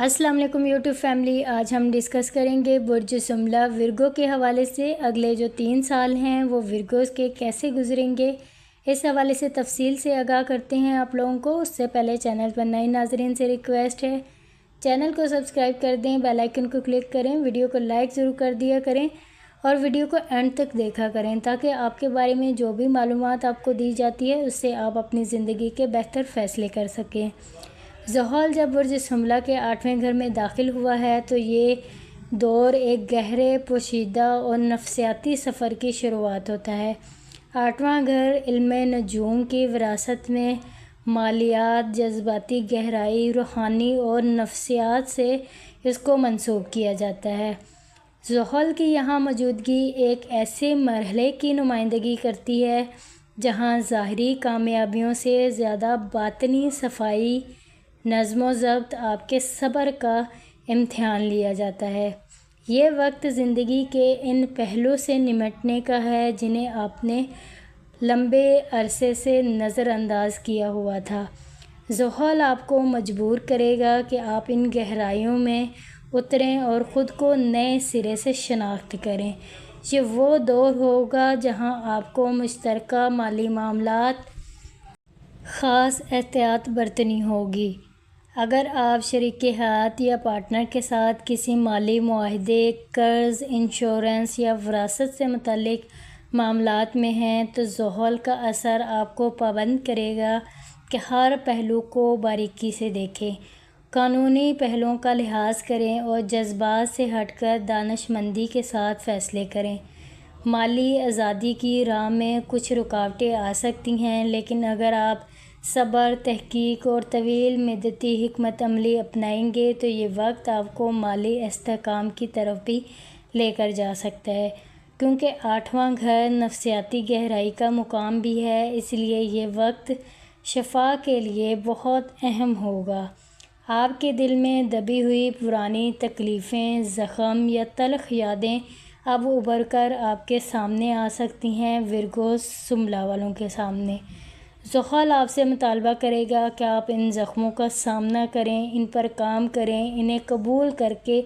السلام علیکم YouTube family, آج ہم ڈسکس کریں گے برج سملہ ورگو کے حوالے سے اگلے جو 3 سال ہیں وہ ورگوز کے کیسے گزریں گے۔ اس حوالے سے تفصیل سے آگاہ کرتے ہیں آپ لوگوں کو۔ اس سے پہلے چینل پر نئے ناظرین سے ریکویسٹ ہے چینل کو سبسکرائب کر دیں، بیل آئیکن کو کلک کریں، ویڈیو کو لائک ضرور کر دیا کریں اور ویڈیو کو اینڈ تک دیکھا کریں تاکہ آپ کے بارے میں جو بھی معلومات آپ کو دی جاتی ہے اس سے آپ اپنی زندگی کے بہتر فیصلے کر سکیں۔ زحل جب برج سملہ کے 8ویں گھر میں داخل ہوا ہے تو یہ دور ایک گہرے، پوشیدہ اور نفسیاتی سفر کی شروعات ہوتا ہے۔ 8واں گھر علم نجوم کی وراثت میں مالیات، جذباتی گہرائی، روحانی اور نفسیات سے اس کو منسوب کیا جاتا ہے۔ زحل کی یہاں موجودگی ایک ایسے مرحلے کی نمائندگی کرتی ہے جہاں ظاہری کامیابیوں سے زیادہ باطنی صفائی، نظم و ضبط، آپ کے صبر کا امتحان لیا جاتا ہے۔ یہ وقت زندگی کے ان پہلو سے نمٹنے کا ہے جنہیں آپ نے لمبے عرصے سے نظر انداز کیا ہوا تھا۔ زحل آپ کو مجبور کرے گا کہ آپ ان گہرائیوں میں اتریں اور خود کو نئے سرے سے شناخت کریں۔ یہ وہ دور ہوگا جہاں آپ کو مشترکہ مالی معاملات خاص احتیاط برتنی ہوگی۔ اگر آپ شریک حیات یا پارٹنر کے ساتھ کسی مالی معاہدے، قرض، انشورنس یا وراثت سے متعلق معاملات میں ہیں تو زحل کا اثر آپ کو پابند کرے گا کہ ہر پہلو کو باریکی سے دیکھیں، قانونی پہلوؤں کا لحاظ کریں اور جذبات سے ہٹ کر دانش مندی کے ساتھ فیصلے کریں۔ مالی آزادی کی راہ میں کچھ رکاوٹیں آ سکتی ہیں، لیکن اگر آپ صبر، تحقیق اور طویل مدتی حکمت عملی اپنائیں گے تو یہ وقت آپ کو مالی استحکام کی طرف بھی لے کر جا سکتا ہے۔ کیونکہ 8واں گھر نفسیاتی گہرائی کا مقام بھی ہے، اس لیے یہ وقت شفا کے لیے بہت اہم ہوگا۔ آپ کے دل میں دبی ہوئی پرانی تکلیفیں، زخم یا تلخ یادیں اب ابھر کر آپ کے سامنے آ سکتی ہیں۔ ورگو سملہ والوں کے سامنے زحل آپ سے مطالبہ کرے گا کہ آپ ان زخموں کا سامنا کریں، ان پر کام کریں، انہیں قبول کر کے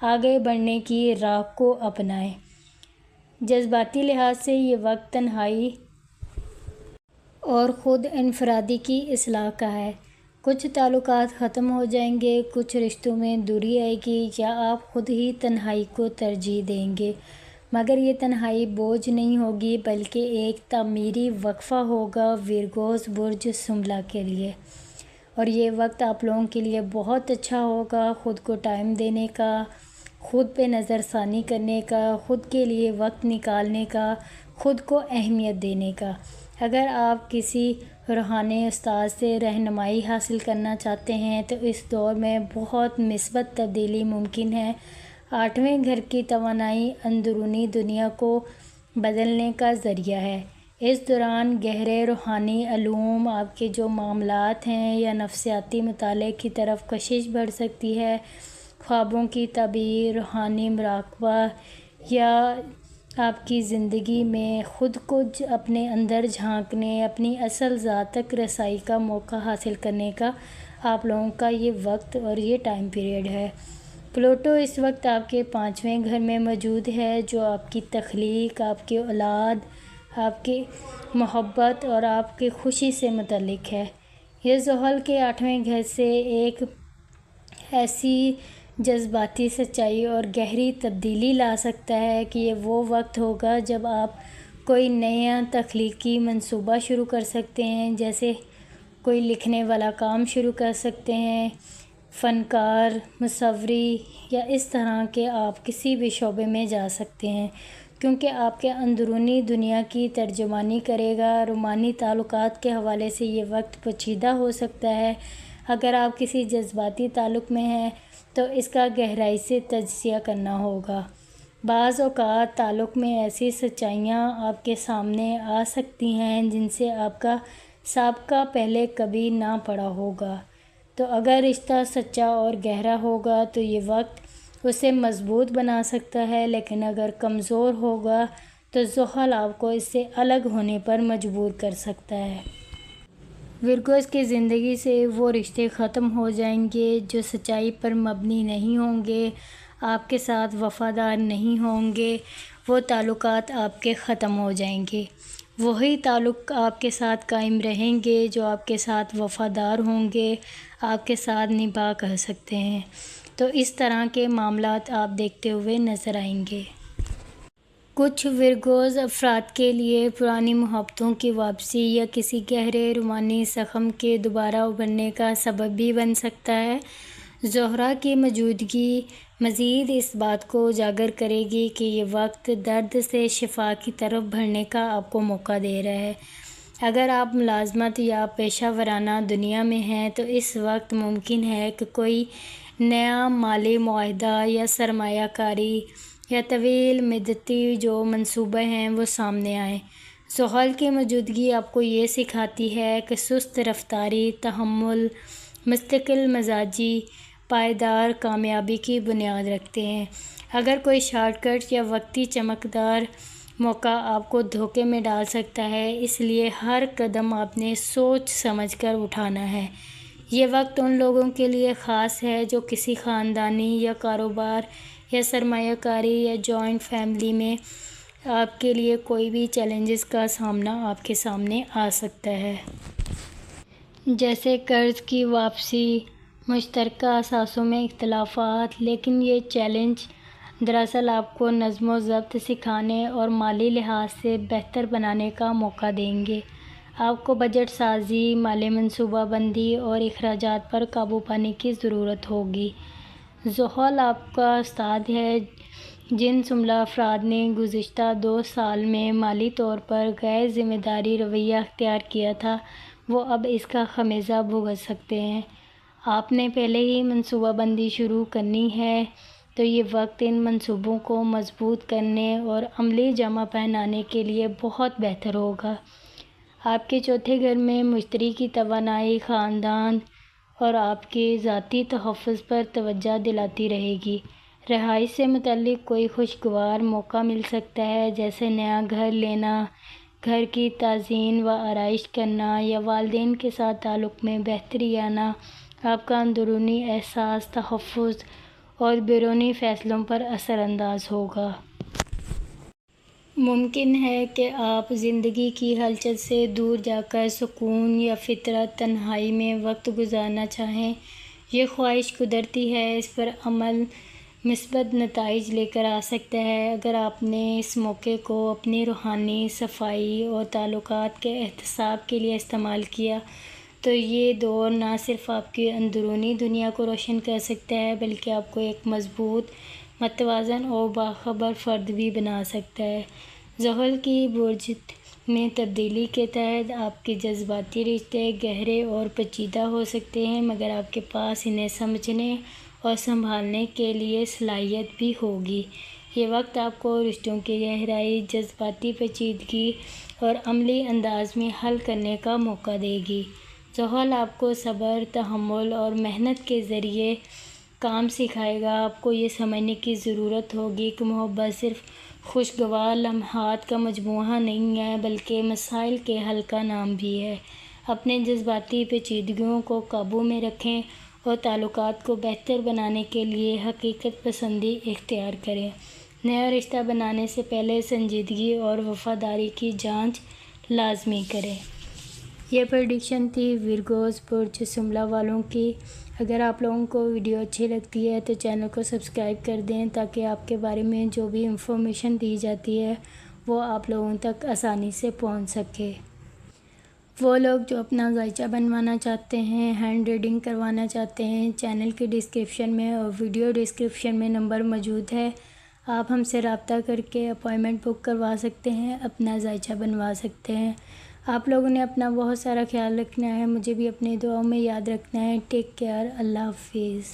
آگے بڑھنے کی راہ کو اپنائیں۔ جذباتی لحاظ سے یہ وقت تنہائی اور خود انفرادی کی اصلاح کا ہے۔ کچھ تعلقات ختم ہو جائیں گے، کچھ رشتوں میں دوری آئے گی یا آپ خود ہی تنہائی کو ترجیح دیں گے، مگر یہ تنہائی بوجھ نہیں ہوگی بلکہ ایک تعمیری وقفہ ہوگا ورگوز برج سملہ کے لیے۔ اور یہ وقت آپ لوگوں کے لیے بہت اچھا ہوگا، خود کو ٹائم دینے کا، خود پہ نظر ثانی کرنے کا، خود کے لیے وقت نکالنے کا، خود کو اہمیت دینے کا۔ اگر آپ کسی روحانی استاد سے رہنمائی حاصل کرنا چاہتے ہیں تو اس دور میں بہت مثبت تبدیلی ممکن ہے۔ 8ویں گھر کی توانائی اندرونی دنیا کو بدلنے کا ذریعہ ہے۔ اس دوران گہرے روحانی علوم، آپ کے جو معاملات ہیں یا نفسیاتی مطالعے کی طرف کشش بڑھ سکتی ہے۔ خوابوں کی تعبیر، روحانی مراقبہ یا آپ کی زندگی میں خود کو اپنے اندر جھانکنے، اپنی اصل ذات تک رسائی کا موقع حاصل کرنے کا آپ لوگوں کا یہ وقت اور یہ ٹائم پیریڈ ہے۔ پلوٹو اس وقت آپ کے 5ویں گھر میں موجود ہے جو آپ کی تخلیق، آپ کی اولاد، آپ کی محبت اور آپ کی خوشی سے متعلق ہے۔ یہ زحل کے 8ویں گھر سے ایک ایسی جذباتی سچائی اور گہری تبدیلی لا سکتا ہے کہ یہ وہ وقت ہوگا جب آپ کوئی نیا تخلیقی منصوبہ شروع کر سکتے ہیں، جیسے کوئی لکھنے والا کام شروع کر سکتے ہیں، فنکار، مصوری یا اس طرح کے آپ کسی بھی شعبے میں جا سکتے ہیں، کیونکہ آپ کے اندرونی دنیا کی ترجمانی کرے گا۔ رومانی تعلقات کے حوالے سے یہ وقت پیچیدہ ہو سکتا ہے۔ اگر آپ کسی جذباتی تعلق میں ہیں تو اس کا گہرائی سے تجزیہ کرنا ہوگا۔ بعض اوقات تعلق میں ایسی سچائیاں آپ کے سامنے آ سکتی ہیں جن سے آپ کا سابقہ پہلے کبھی نہ پڑا ہوگا۔ تو اگر رشتہ سچا اور گہرا ہوگا تو یہ وقت اسے مضبوط بنا سکتا ہے، لیکن اگر کمزور ہوگا تو زحل آپ کو اس سے الگ ہونے پر مجبور کر سکتا ہے۔ ورگوز کی زندگی سے وہ رشتے ختم ہو جائیں گے جو سچائی پر مبنی نہیں ہوں گے، آپ کے ساتھ وفادار نہیں ہوں گے، وہ تعلقات آپ کے ختم ہو جائیں گے۔ وہی تعلق آپ کے ساتھ قائم رہیں گے جو آپ کے ساتھ وفادار ہوں گے، آپ کے ساتھ نبھا کر سکتے ہیں۔ تو اس طرح کے معاملات آپ دیکھتے ہوئے نظر آئیں گے۔ کچھ ورگوز افراد کے لیے پرانی محبتوں کی واپسی یا کسی گہرے رومانی زخم کے دوبارہ ابھرنے کا سبب بھی بن سکتا ہے۔ زہرہ کی موجودگی مزید اس بات کو اجاگر کرے گی کہ یہ وقت درد سے شفا کی طرف بڑھنے کا آپ کو موقع دے رہا ہے۔ اگر آپ ملازمت یا پیشہ ورانہ دنیا میں ہیں تو اس وقت ممکن ہے کہ کوئی نیا مالی معاہدہ یا سرمایہ کاری یا طویل مدتی جو منصوبے ہیں وہ سامنے آئیں۔ زحل کی موجودگی آپ کو یہ سکھاتی ہے کہ سست رفتاری، تحمل، مستقل مزاجی پائیدار کامیابی کی بنیاد رکھتے ہیں۔ اگر کوئی شارٹ کٹ یا وقتی چمکدار موقع آپ کو دھوکے میں ڈال سکتا ہے، اس لیے ہر قدم آپ نے سوچ سمجھ کر اٹھانا ہے۔ یہ وقت ان لوگوں کے لیے خاص ہے جو کسی خاندانی یا کاروبار یا سرمایہ کاری یا جوائنٹ فیملی میں آپ کے لیے کوئی بھی چیلنجز کا سامنا آپ کے سامنے آ سکتا ہے، جیسے قرض کی واپسی، مشترکہ اثاثوں میں اختلافات۔ لیکن یہ چیلنج دراصل آپ کو نظم و ضبط سکھانے اور مالی لحاظ سے بہتر بنانے کا موقع دیں گے۔ آپ کو بجٹ سازی، مالی منصوبہ بندی اور اخراجات پر قابو پانے کی ضرورت ہوگی۔ زحل آپ کا استاد ہے۔ جن شملہ افراد نے گزشتہ 2 سال میں مالی طور پر غیر ذمہ داری رویہ اختیار کیا تھا، وہ اب اس کا خمیازہ بھگت سکتے ہیں۔ آپ نے پہلے ہی منصوبہ بندی شروع کرنی ہے تو یہ وقت ان منصوبوں کو مضبوط کرنے اور عملی جامہ پہنانے کے لیے بہت بہتر ہوگا۔ آپ کے چوتھے گھر میں مشتری کی توانائی خاندان اور آپ کے ذاتی تحفظ پر توجہ دلاتی رہے گی۔ رہائش سے متعلق کوئی خوشگوار موقع مل سکتا ہے، جیسے نیا گھر لینا، گھر کی تزئین و آرائش کرنا یا والدین کے ساتھ تعلق میں بہتری آنا۔ آپ کا اندرونی احساس تحفظ اور بیرونی فیصلوں پر اثر انداز ہوگا۔ ممکن ہے کہ آپ زندگی کی ہلچل سے دور جا کر سکون یا فطرت تنہائی میں وقت گزارنا چاہیں۔ یہ خواہش قدرتی ہے، اس پر عمل مثبت نتائج لے کر آ سکتا ہے۔ اگر آپ نے اس موقع کو اپنی روحانی صفائی اور تعلقات کے احتساب کے لیے استعمال کیا تو یہ دور نہ صرف آپ کی اندرونی دنیا کو روشن کر سکتا ہے بلکہ آپ کو ایک مضبوط، متوازن اور باخبر فرد بھی بنا سکتا ہے۔ زحل کی برج میں تبدیلی کے تحت آپ کے جذباتی رشتے گہرے اور پیچیدہ ہو سکتے ہیں، مگر آپ کے پاس انہیں سمجھنے اور سنبھالنے کے لیے صلاحیت بھی ہوگی۔ یہ وقت آپ کو رشتوں کی گہرائی، جذباتی پیچیدگی اور عملی انداز میں حل کرنے کا موقع دے گی۔ زحل آپ کو صبر، تحمل اور محنت کے ذریعے کام سکھائے گا۔ آپ کو یہ سمجھنے کی ضرورت ہوگی کہ محبت صرف خوشگوار لمحات کا مجموعہ نہیں ہے بلکہ مسائل کے حل کا نام بھی ہے۔ اپنے جذباتی پیچیدگیوں کو قابو میں رکھیں اور تعلقات کو بہتر بنانے کے لیے حقیقت پسندی اختیار کریں۔ نیا رشتہ بنانے سے پہلے سنجیدگی اور وفاداری کی جانچ لازمی کریں۔ یہ پریڈکشن تھی ورگوز برج شملہ والوں کی۔ اگر آپ لوگوں کو ویڈیو اچھی لگتی ہے تو چینل کو سبسکرائب کر دیں تاکہ آپ کے بارے میں جو بھی انفارمیشن دی جاتی ہے وہ آپ لوگوں تک آسانی سے پہنچ سکے۔ وہ لوگ جو اپنا ذائچہ بنوانا چاہتے ہیں، ہینڈ ریڈنگ کروانا چاہتے ہیں، چینل کے ڈسکرپشن میں اور ویڈیو ڈسکرپشن میں نمبر موجود ہے، آپ ہم سے رابطہ کر کے اپائنٹمنٹ بک کروا سکتے ہیں، اپنا ذائچہ بنوا سکتے ہیں۔ آپ لوگوں نے اپنا بہت سارا خیال رکھنا ہے، مجھے بھی اپنی دعاؤں میں یاد رکھنا ہے۔ ٹیک کیئر، اللہ حافظ۔